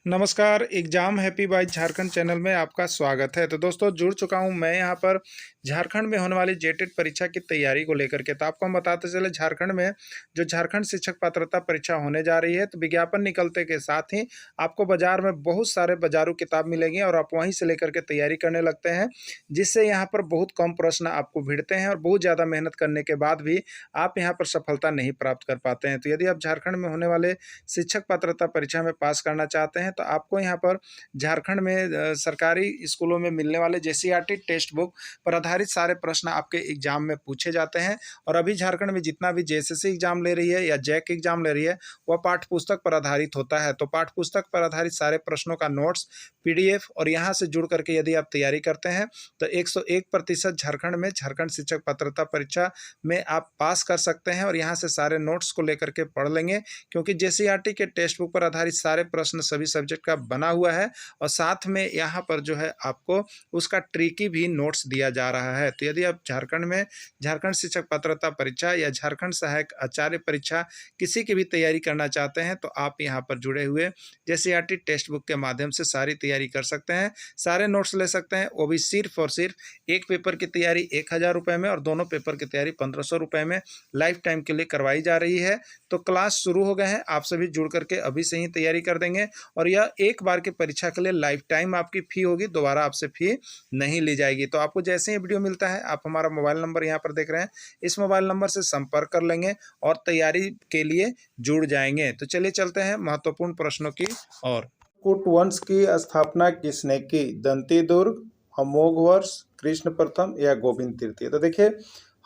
नमस्कार, exam happy by Jharkhand channel में आपका स्वागत है। तो दोस्तों जुड़ चुका हूं मैं यहाँ पर झारखंड में होने वाली जेटेट परीक्षा की तैयारी को लेकर के। तो आपको हम बताते चले झारखंड में जो झारखंड शिक्षक पात्रता परीक्षा होने जा रही है, तो विज्ञापन निकलते के साथ ही आपको बाज़ार में बहुत सारे बाज़ारू किताब मिलेंगी और आप वहीं से लेकर के तैयारी करने लगते हैं, जिससे यहाँ पर बहुत कम प्रश्न आपको भिड़ते हैं और बहुत ज़्यादा मेहनत करने के बाद भी आप यहाँ पर सफलता नहीं प्राप्त कर पाते हैं। तो यदि आप झारखंड में होने वाले शिक्षक पात्रता परीक्षा में पास करना चाहते हैं, तो आपको यहाँ पर झारखंड में सरकारी स्कूलों में मिलने वाले जेसीईआरटी टेक्स्ट बुक पर आधारित सारे प्रश्न आपके एग्जाम में पूछे जाते हैं। और अभी झारखंड में जितना भी जेएसएससी एग्जाम ले रही है या जैक एग्जाम ले रही है, वह पाठ्य पुस्तक पर आधारित होता है। तो पाठ्य पुस्तक पर आधारित सारे प्रश्नों का नोट्स, पीडीएफ और यहाँ से जुड़ करके यदि आप तैयारी करते हैं, तो 101% झारखंड में झारखंड शिक्षक पात्रता परीक्षा में आप पास कर सकते हैं। और यहाँ से सारे नोट्स को लेकर के पढ़ लेंगे, क्योंकि जेसीईआरटी के टेक्स्ट बुक पर आधारित सारे प्रश्न सभी सब्जेक्ट का बना हुआ है और साथ में यहाँ पर जो है आपको उसका ट्रिकी भी नोट्स दिया जा रहा है। तो यदि आप झारखंड में झारखंड शिक्षक पात्रता परीक्षा या झारखंड सहायक आचार्य परीक्षा किसी की भी तैयारी करना चाहते हैं, तो आप यहाँ पर जुड़े हुए जेसीईआरटी टेक्स्ट बुक के माध्यम से सारी तैयारी कर सकते हैं, सारे नोट्स ले सकते हैं। वो भी सिर्फ और सिर्फ एक पेपर की तैयारी 1000 रुपये में और दोनों पेपर की तैयारी 1500 रुपये में लाइफ टाइम के लिए करवाई जा रही है। तो क्लास शुरू हो गए हैं, आप सभी जुड़ करके अभी से ही तैयारी कर देंगे और यह एक बार की परीक्षा के लिए लाइफ टाइम आपकी फ़ी होगी, दोबारा आपसे फ़ी नहीं ली जाएगी। तो आपको जैसे ही वीडियो मिलता है, आप हमारा मोबाइल नंबर यहाँ पर देख रहे हैं, इस मोबाइल नंबर से संपर्क कर लेंगे और तैयारी के लिए जुड़ जाएंगे। तो चलिए चलते हैं महत्वपूर्ण प्रश्नों की ओर। कूट वंश की स्थापना किसने की? दंती दुर्ग, अमोघवर्ष, कृष्ण प्रथम या गोविंद तृतीय? तो देखिए,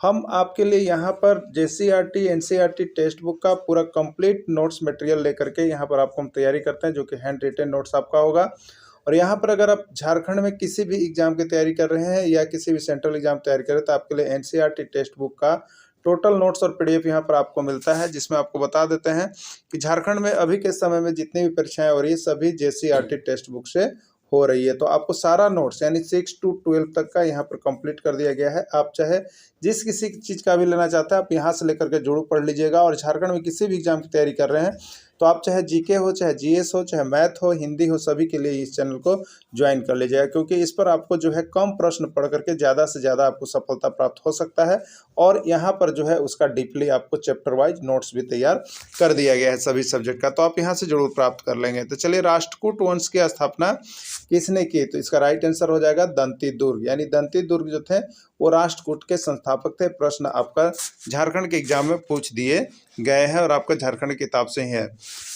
हम आपके लिए यहाँ पर जेसीईआरटी एनसीईआरटी टेक्स्ट बुक का पूरा कंप्लीट नोट्स मटेरियल लेकर के यहाँ पर आपको हम तैयारी करते हैं, जो कि हैंड रिटेन नोट्स आपका होगा। और यहाँ पर अगर आप झारखंड में किसी भी एग्जाम की तैयारी कर रहे हैं या किसी भी सेंट्रल एग्जाम तैयारी कर रहे हैं, तो आपके लिए एनसीईआरटी टेक्स्ट बुक का टोटल नोट्स और पीडीएफ यहाँ पर आपको मिलता है, जिसमें आपको बता देते हैं कि झारखंड में अभी के समय में जितनी भी परीक्षाएं हो रही है, सभी जेसीईआरटी टेक्स्ट बुक से हो रही है। तो आपको सारा नोट्स यानी 6 to 12 तक का यहाँ पर कंप्लीट कर दिया गया है। आप चाहे जिस किसी चीज़ का भी लेना चाहते हैं, आप यहाँ से लेकर के जरूर पढ़ लीजिएगा। और झारखंड में किसी भी एग्जाम की तैयारी कर रहे हैं, तो आप चाहे जीके हो, चाहे जीएस हो, चाहे मैथ हो, हिंदी हो, सभी के लिए इस चैनल को ज्वाइन कर लीजिएगा, क्योंकि इस पर आपको जो है कम प्रश्न पढ़ करके ज़्यादा से ज़्यादा आपको सफलता प्राप्त हो सकता है। और यहाँ पर जो है उसका डीपली आपको चैप्टर वाइज नोट्स भी तैयार कर दिया गया है सभी सब्जेक्ट का, तो आप यहाँ से जरूर प्राप्त कर लेंगे। तो चलिए, राष्ट्रकूट वंश की स्थापना किसने की? तो इसका राइट आंसर हो जाएगा दंती दुर्ग। यानी दंती दुर्ग जो थे वो राष्ट्रकूट के संस्थापक थे। प्रश्न आपका झारखंड के एग्जाम में पूछ दिए गए हैं और आपका झारखंड की किताब से ही है।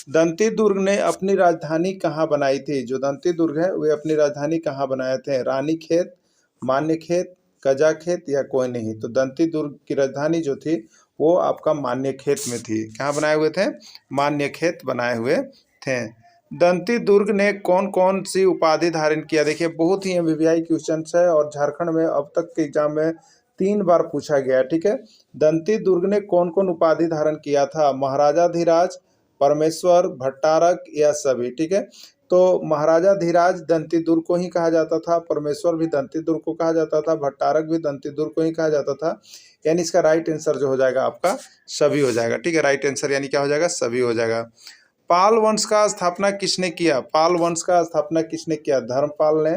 दंती दुर्ग ने अपनी राजधानी कहाँ बनाई थी? जो दंती दुर्ग है वे अपनी राजधानी कहाँ बनाए थे? रानीखेत, मान्यखेत, कजाखेत या कोई नहीं? तो दंती दुर्ग की राजधानी जो थी वो आपका मान्यखेत में थी। कहाँ बनाए हुए थे? मान्यखेत बनाए हुए थे। दंती दुर्ग ने कौन कौन सी उपाधि धारण किया? देखिए, बहुत ही एमवीआई क्वेश्चन है और झारखंड में अब तक के एग्जाम में 3 बार पूछा गया, ठीक है। दंती दुर्ग ने कौन कौन उपाधि धारण किया था? महाराजा धीराज, परमेश्वर, भट्टारक या सभी? ठीक है, तो महाराजा धीराज दंती दुर्ग को ही कहा जाता था, परमेश्वर भी दंती दुर्ग को कहा जाता था, भट्टारक भी दंती दुर्ग को ही कहा जाता था। यानी इसका राइट आंसर जो हो जाएगा आपका सभी हो जाएगा, ठीक है। राइट आंसर यानी क्या हो जाएगा? सभी हो जाएगा। पाल वंश का स्थापना किसने किया? पाल वंश का स्थापना किसने किया? धर्मपाल ने,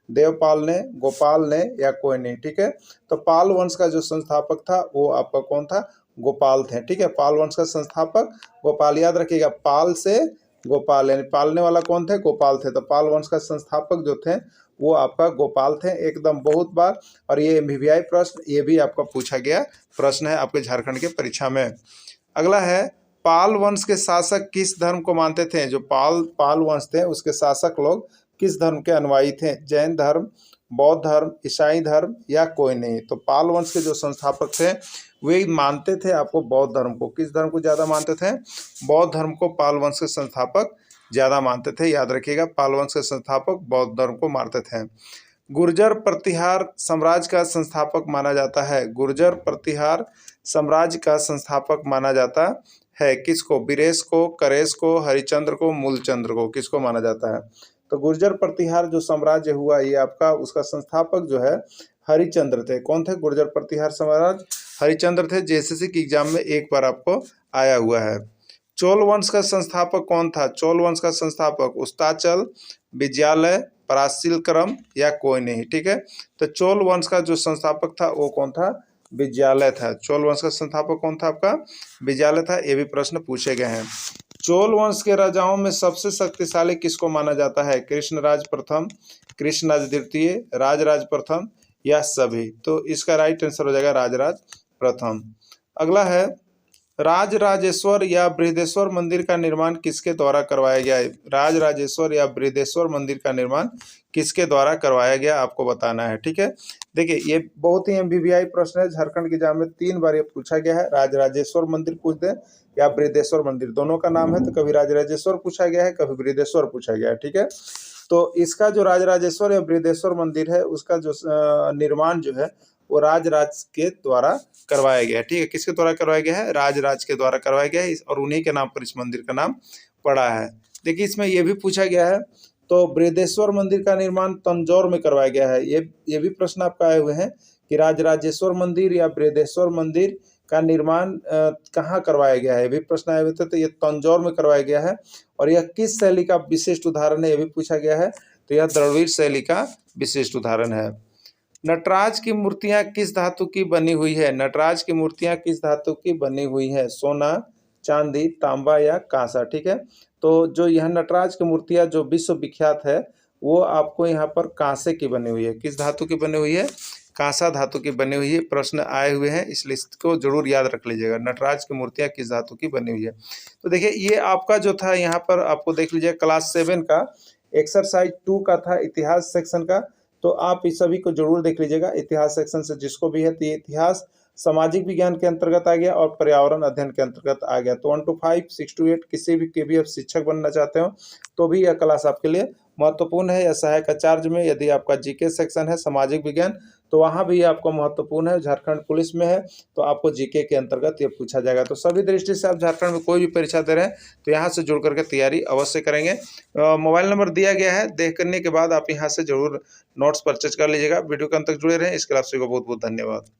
देवपाल ने, गोपाल ने या कोई नहीं? ठीक है, तो पाल वंश का जो संस्थापक था वो आपका कौन था? गोपाल थे, ठीक है। पाल वंश का संस्थापक गोपाल, याद रखिएगा, पाल से गोपाल, यानी पालने वाला कौन थे? गोपाल थे। तो पाल वंश का संस्थापक जो थे वो आपका गोपाल थे, एकदम बहुत बार। और ये एमवीआई प्रश्न, ये भी आपका पूछा गया प्रश्न है आपके झारखंड के परीक्षा में। अगला है, पाल वंश के शासक किस धर्म को मानते थे? जो पाल वंश थे उसके शासक लोग किस धर्म के अनुयायी थे? जैन धर्म, बौद्ध धर्म, ईसाई धर्म या कोई नहीं? तो पाल वंश के जो संस्थापक थे वे मानते थे आपको बौद्ध धर्म को। किस धर्म को ज़्यादा मानते थे? बौद्ध धर्म को पाल वंश के संस्थापक ज़्यादा मानते थे। याद रखिएगा, पाल वंश के संस्थापक बौद्ध धर्म को मानते थे। गुर्जर प्रतिहार साम्राज्य का संस्थापक माना जाता है। गुर्जर प्रतिहार साम्राज्य का संस्थापक माना जाता है किसको? बीरेश को, करेश को, हरिचंद्र को, मूलचंद्र को? किसको माना जाता है? तो गुर्जर प्रतिहार जो साम्राज्य हुआ ये आपका, उसका संस्थापक जो है हरिचंद्र थे। कौन थे? गुर्जर प्रतिहार साम्राज्य हरिचंद्र थे। जेएसएससी की एग्जाम में एक बार आपको आया हुआ है। चोल वंश का संस्थापक कौन था? चोल वंश का संस्थापक अस्ताचल, विजयालय, परासिलक्रम या कोई नहीं। ठीक है, तो चोल वंश का जो संस्थापक था वो कौन था? विजयालय था। चोल वंश का संस्थापक कौन था आपका? विजयालय था। ये भी प्रश्न पूछे गए हैं। चोल वंश के राजाओं में सबसे शक्तिशाली किसको माना जाता है? कृष्णराज प्रथम, कृष्णराज द्वितीय, राजराज प्रथम या सभी? तो इसका राइट आंसर हो जाएगा राजराज प्रथम। अगला है, राजराजेश्वर या बृहदेश्वर मंदिर का निर्माण किसके द्वारा करवाया गया है? राजराजेश्वर या बृहदेश्वर मंदिर का निर्माण किसके द्वारा करवाया गया, आपको बताना है। ठीक है, देखिए ये बहुत ही एमबीबीआई प्रश्न है। झारखंड के एग्जाम में 3 बार ये पूछा गया है। राजराजेश्वर मंदिर पूछ दे या बृहदेश्वर मंदिर, दोनों का नाम है, तो कभी राजराजेश्वर पूछा गया है, कभी बृहदेश्वर पूछा गया है। ठीक है, तो इसका जो राजराजेश्वर या बृहदेश्वर मंदिर है उसका जो निर्माण जो है वो राजराज के द्वारा करवाया गया है। ठीक है, किसके द्वारा करवाया गया है? राजराज के द्वारा करवाया गया है, और उन्हीं के नाम पर इस मंदिर का नाम पड़ा है। देखिए इसमें यह भी पूछा गया है, तो बृहदेश्वर मंदिर का निर्माण तंजौर में करवाया गया है। ये भी प्रश्न आपका आए हुए हैं कि राजराजेश्वर मंदिर या बृहदेश्वर मंदिर का निर्माण कहाँ करवाया गया है, ये भी प्रश्न आए हुए थे। तो ये तंजौर में करवाया गया है। और यह किस शैली का विशिष्ट उदाहरण है, ये भी पूछा गया है। तो यह द्रविड़ शैली का विशिष्ट उदाहरण है। नटराज की मूर्तियां किस धातु की बनी हुई है? नटराज की मूर्तियां किस धातु की बनी हुई है? सोना, चांदी, तांबा या कांसा? ठीक है, तो जो यह नटराज की मूर्तियां जो विश्व विख्यात है वो आपको यहाँ पर कांसे की बनी हुई है। किस धातु की बनी हुई है? कांसा धातु की बनी हुई है। प्रश्न आए हुए हैं, इसलिए इसको जरूर याद रख लीजिएगा, नटराज की मूर्तियां किस धातु की बनी हुई है। तो देखिए ये आपका जो था यहाँ पर आपको देख लीजिए, क्लास 7 का एक्सरसाइज 2 का था, इतिहास सेक्शन का। तो आप इस सभी को जरूर देख लीजिएगा, इतिहास सेक्शन से जिसको भी है। तो ये इतिहास सामाजिक विज्ञान के अंतर्गत आ गया और पर्यावरण अध्ययन के अंतर्गत आ गया। तो 1 to 5, 6 to 8 किसी भी के भी आप शिक्षक बनना चाहते हो तो भी यह क्लास आपके लिए महत्वपूर्ण है। या सहायक आचार्य में यदि आपका जीके सेक्शन है, सामाजिक विज्ञान, तो वहाँ भी आपको महत्वपूर्ण है। झारखंड पुलिस में है तो आपको जीके के अंतर्गत ये पूछा जाएगा। तो सभी दृष्टि से आप झारखंड में कोई भी परीक्षा दे रहे हैं तो यहाँ से जुड़ करके तैयारी अवश्य करेंगे। मोबाइल नंबर दिया गया है, देख करने के बाद आप यहाँ से जरूर नोट्स परचेज कर लीजिएगा। वीडियो के अंत तक जुड़े रहें, इसके लिए आप सभी को बहुत बहुत धन्यवाद।